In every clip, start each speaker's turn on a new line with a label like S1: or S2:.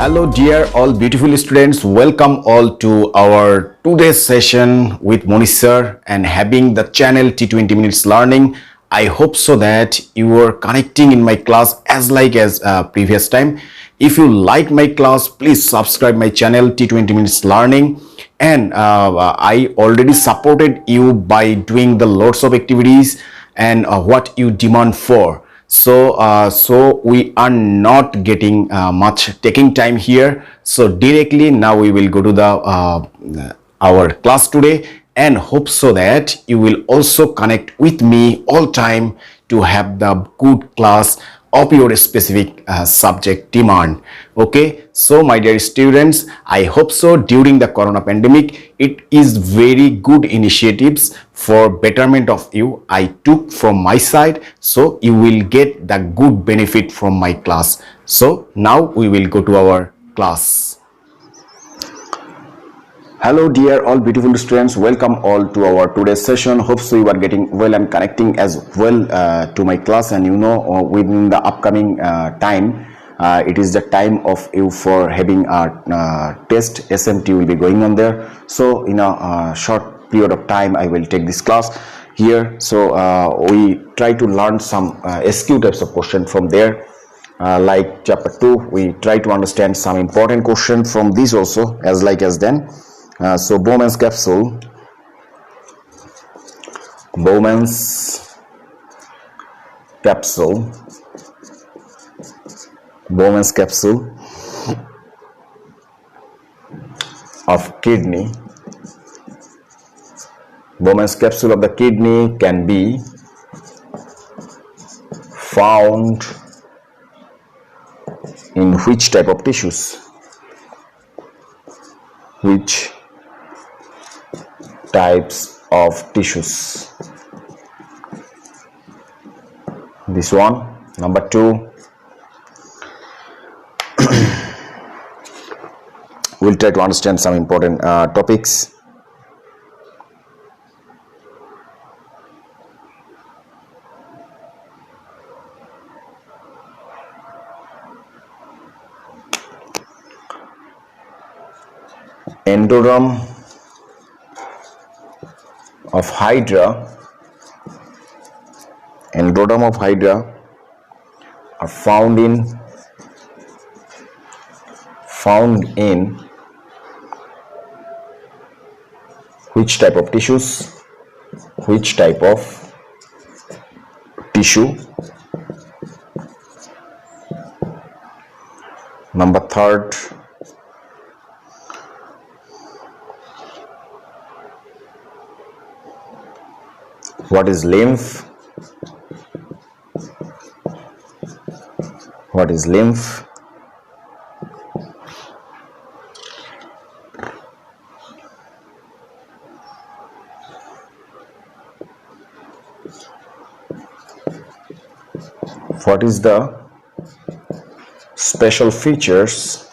S1: Hello dear all beautiful students, welcome all to our today's session with Monish sir and having the channel T20 Minutes Learning. I hope so that you are connecting in my class as previous time. If you like my class, please subscribe my channel T20 Minutes Learning. And I already supported you by doing the lots of activities and what you demand for. So we are not getting much taking time here. So directly now we will go to the our class today, and hope so that you will also connect with me all time to have the good class of your specific subject demand. Okay, so my dear students, I hope so during the corona pandemic it is very good initiatives for betterment of you I took from my side, so you will get the good benefit from my class. So now we will go to our class. Hello dear all beautiful students, welcome all to our today's session. Hope so you are getting well and connecting as well to my class, and within the upcoming time it is the time of you for having a test. SMT will be going on there, so in a short period of time I will take this class here. So we try to learn some SQ types of question from there. Like chapter 2, we try to understand some important question from this also as then. So Bowman's capsule of kidney. Bowman's capsule of the kidney can be found in which type of tissues? Which types of tissues? This one. Number 2, we'll try to understand some important topics. Endoderm of Hydra are found in which type of tissues? Which type of tissue? Number 3, what is lymph? What is lymph? What is the special features?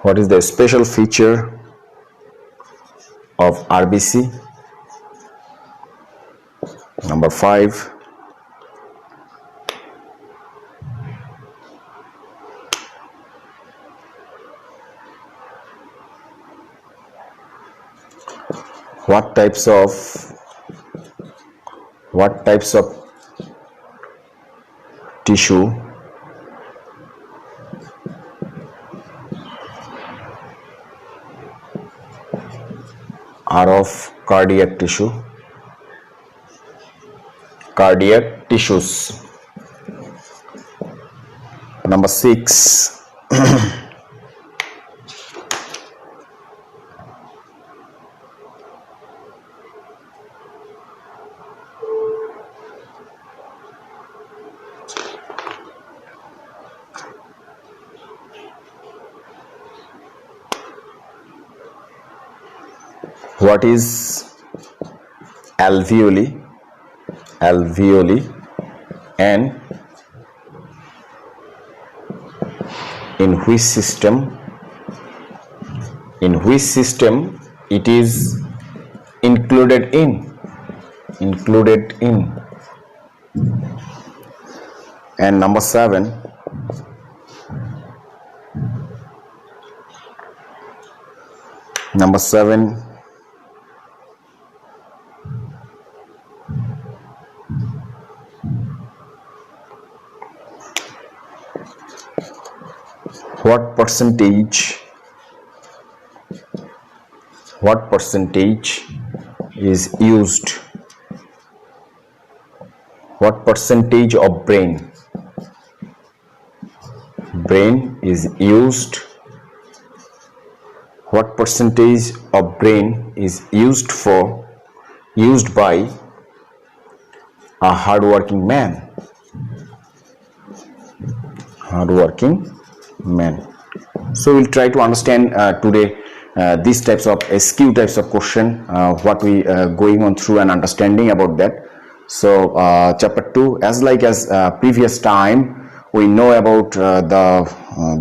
S1: What is the special feature of RBC? Number 5, what types of tissue are of cardiac tissue? Cardiac tissues. Number 6, what is alveoli? And in which system it is included in? And number 7, Number 7. What percentage is used? What percentage of brain is used? What percentage of brain is used by a hardworking man? So we'll try to understand today these types of SQ types of question, what we going on through and understanding about that. So chapter 2, as previous time, we know about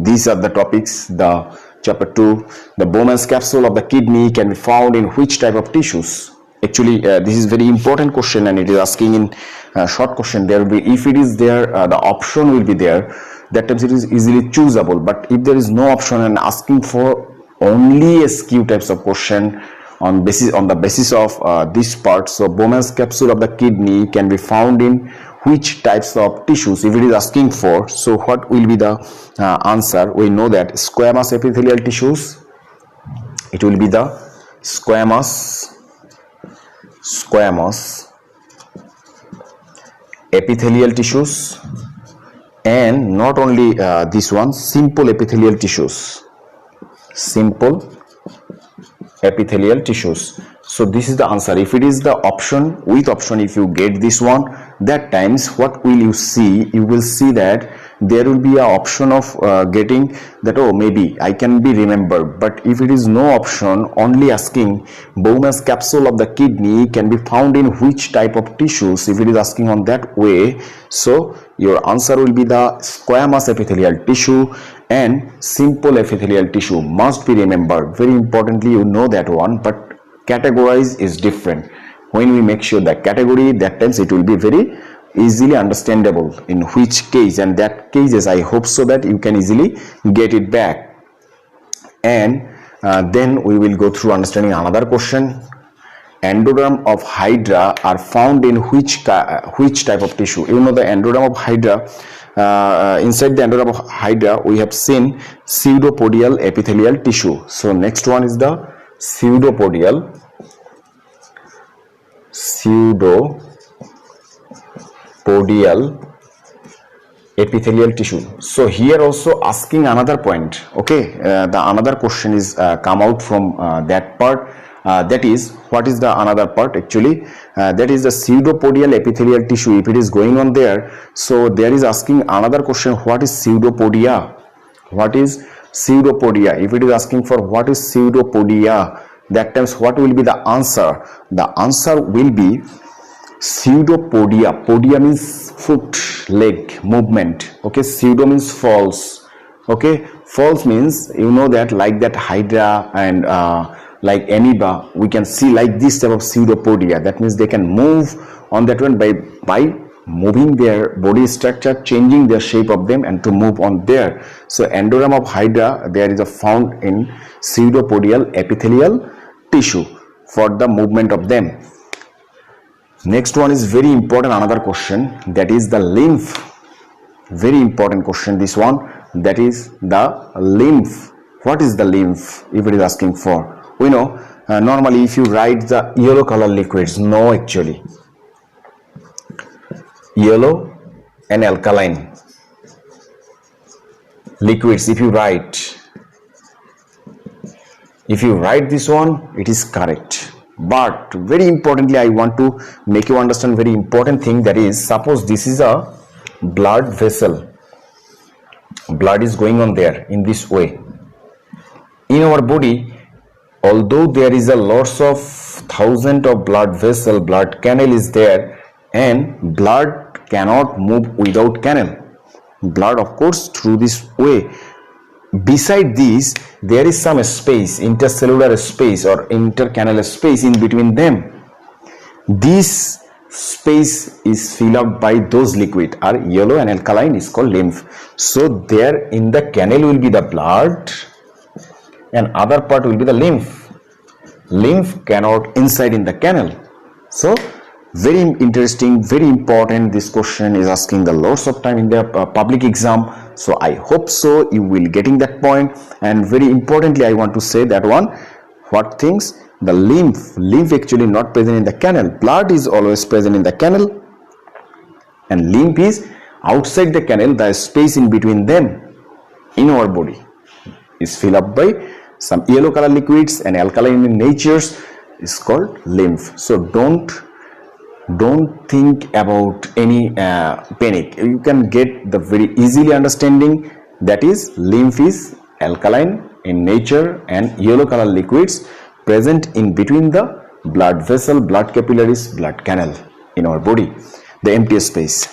S1: these are the topics. The chapter 2, the Bowman's capsule of the kidney can be found in which type of tissues? Actually, this is very important question, and it is asking in short question. There will be, if it is there, the option will be there. That times it is easily choosable. But if there is no option and asking for only SQ types of question on the basis of this part, so Bowman's capsule of the kidney can be found in which types of tissues? If it is asking for, so what will be the answer? We know that squamous epithelial tissues. It will be the squamous epithelial tissues, and not only this one, simple epithelial tissues. So this is the answer. If it is the option, with option, if you get this one, that times what will you see? You will see that there will be a option of getting that, oh, maybe I can be remembered. But if it is no option, only asking Bowman's capsule of the kidney can be found in which type of tissues, if it is asking on that way, so your answer will be the squamous epithelial tissue and simple epithelial tissue. Must be remembered. Very importantly, you know that one, but categorize is different. When we make sure the category, that times it will be very easily understandable in which case, and that cases I hope so that you can easily get it back. And then we will go through understanding another question. Endoderm of hydra are found in which type of tissue? You know the endoderm of hydra, inside the endoderm of hydra we have seen pseudopodial epithelial tissue. So next one is the pseudopodial epithelial tissue. So here also asking another point. Okay, the another question is come out from that part. That is, what is the another part actually? That is the pseudopodial epithelial tissue. If it is going on there, so there is asking another question, what is pseudopodia? What is pseudopodia? If it is asking for what is pseudopodia, that times what will be the answer? The answer will be pseudopodia. Podia means foot, leg, movement. Okay, pseudo means false. Okay, false means, you know that, like that hydra and like amoeba, we can see like this type of pseudopodia. That means they can move on that one by moving their body structure, changing their shape of them, and to move on there. So endoderm of hydra, there is a found in pseudopodial epithelial tissue for the movement of them. Next one is very important, another question, that is the lymph. Very important question this one, that is the lymph. What is the lymph? If it is asking for, we know normally if you write the yellow color liquids, no, actually yellow and alkaline liquids, if you write this one, it is correct. But very importantly, I want to make you understand very important thing, that is, suppose this is a blood vessel, blood is going on there in this way. In our body, although there is a lots of thousands of blood vessel, blood canal is there, and blood cannot move without canal. Blood, of course, through this way. Beside this, there is some space, intercellular space or intercanal space in between them. This space is filled up by those liquid are yellow and alkaline is called lymph. So there in the canal will be the blood and other part will be the lymph. Lymph cannot inside in the canal. So very interesting, very important. This question is asking the lots of time in the public exam. So I hope so you will getting that point. And very importantly, I want to say that one, what things, the lymph actually not present in the canal. Blood is always present in the canal and lymph is outside the canal. The space in between them in our body is filled up by some yellow color liquids and alkaline in natures is called lymph. So don't think about any panic. You can get the very easily understanding that is lymph is alkaline in nature and yellow color liquids present in between the blood vessel, blood capillaries, blood canal in our body, the empty space.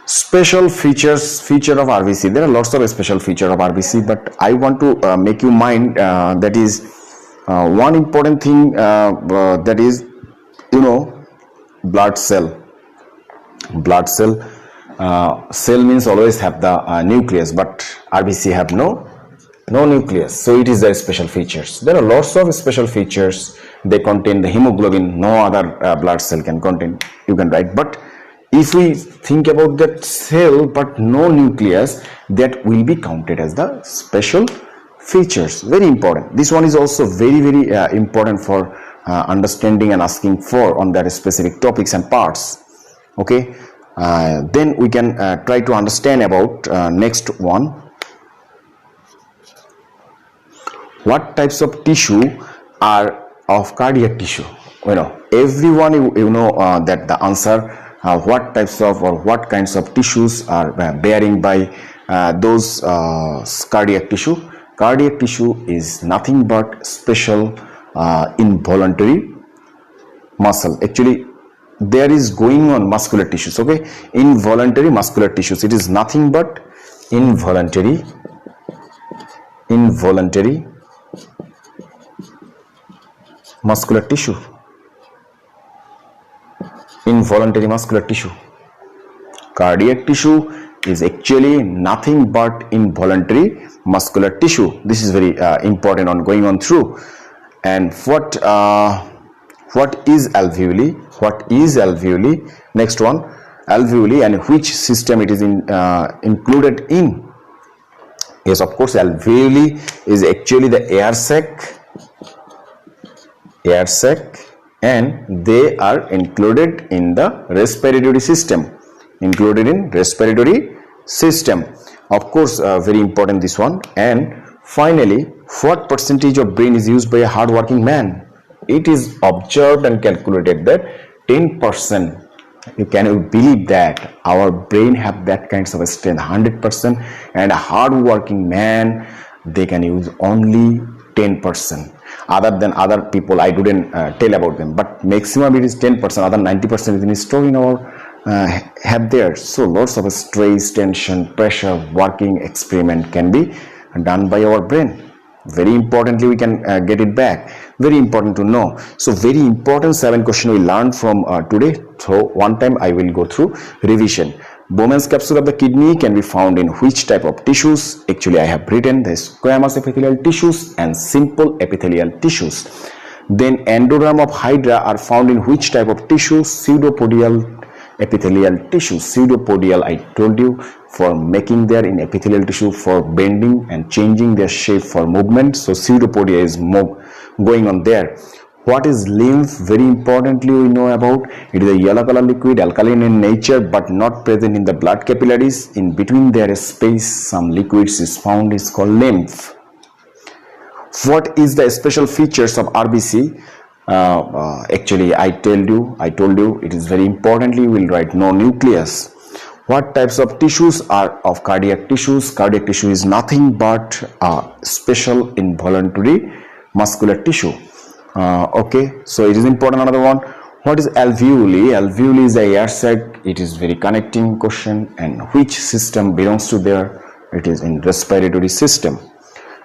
S1: Special feature of RBC. There are lots of special feature of RBC, but I want to make you mind that is one important thing that is, you know, blood cell. Cell means always have the nucleus, but RBC have no nucleus. So it is the special features. There are lots of special features. They contain the hemoglobin. No other blood cell can contain. You can write. But if we think about that cell but no nucleus, that will be counted as the special features. Very important. This one is also very important for understanding and asking for on that specific topics and parts. Okay, then we can try to understand about next one. What types of tissue are of cardiac tissue? You know, everyone you know that the answer. What types of or what kinds of tissues are bearing by those cardiac tissue? Cardiac tissue is nothing but special involuntary muscle. Actually, there is going on muscular tissues. Okay, involuntary muscular tissues. It is nothing but involuntary muscular tissue. Involuntary muscular tissue. Cardiac tissue is actually nothing but involuntary muscular tissue. This is very important on going on through. And what is alveoli? What is alveoli? Next one, alveoli and which system it is included in? Yes, of course, alveoli is actually the air sac, and they are included in the respiratory system. Of course, very important this one. And finally, what percentage of brain is used by a hard-working man? It is observed and calculated that 10%. Can you believe that our brain have that kinds of strength, 100%, and a hard-working man they can use only 10%. Other than other people, I didn't tell about them, but maximum it is 10%. Other 90% is stored in our have there. So lots of stress, tension, pressure, working experiment can be done by our brain. Very importantly, we can get it back. Very important to know. So very important 7 questions we learned from today. So one time I will go through revision. Bowman's capsule of the kidney can be found in which type of tissues? Actually, I have written the squamous epithelial tissues and simple epithelial tissues. Then endoderm of hydra are found in which type of tissue? Pseudopodial epithelial tissue. Pseudopodial, I told you, for making their in epithelial tissue for bending and changing their shape for movement. So pseudopodia is going on there. What is lymph? Very importantly, we know about it is a yellow color liquid, alkaline in nature, but not present in the blood capillaries. In between there is space, some liquids is found, is called lymph. What is the special features of RBC? Actually, I told you it is very importantly we will write no nucleus. What types of tissues are of cardiac tissues? Cardiac tissue is nothing but special involuntary muscular tissue. Okay, so it is important. Another one, what is alveoli? Alveoli is a air sac. It is very connecting question. And which system belongs to there? It is in respiratory system.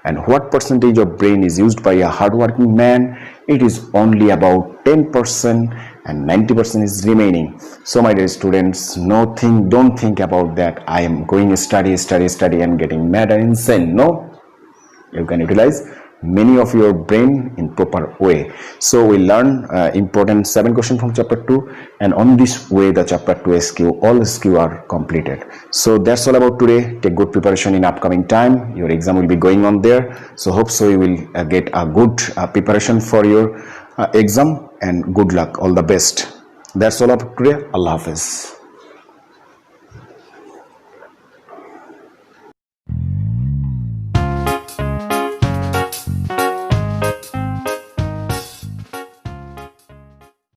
S1: And what percentage of brain is used by a hardworking man? It is only about 10%. and 90% is remaining. So my dear students, don't think about that I am going study and getting mad and insane. No, you can utilize many of your brain in proper way. So we learn important 7 questions from chapter 2, and on this way the chapter 2 SQ, all SQ are completed. So that's all about today. Take good preparation in upcoming time. Your exam will be going on there, so hope so you will get a good preparation for your exam, and good luck, all the best. That's all about today. Allah Hafiz.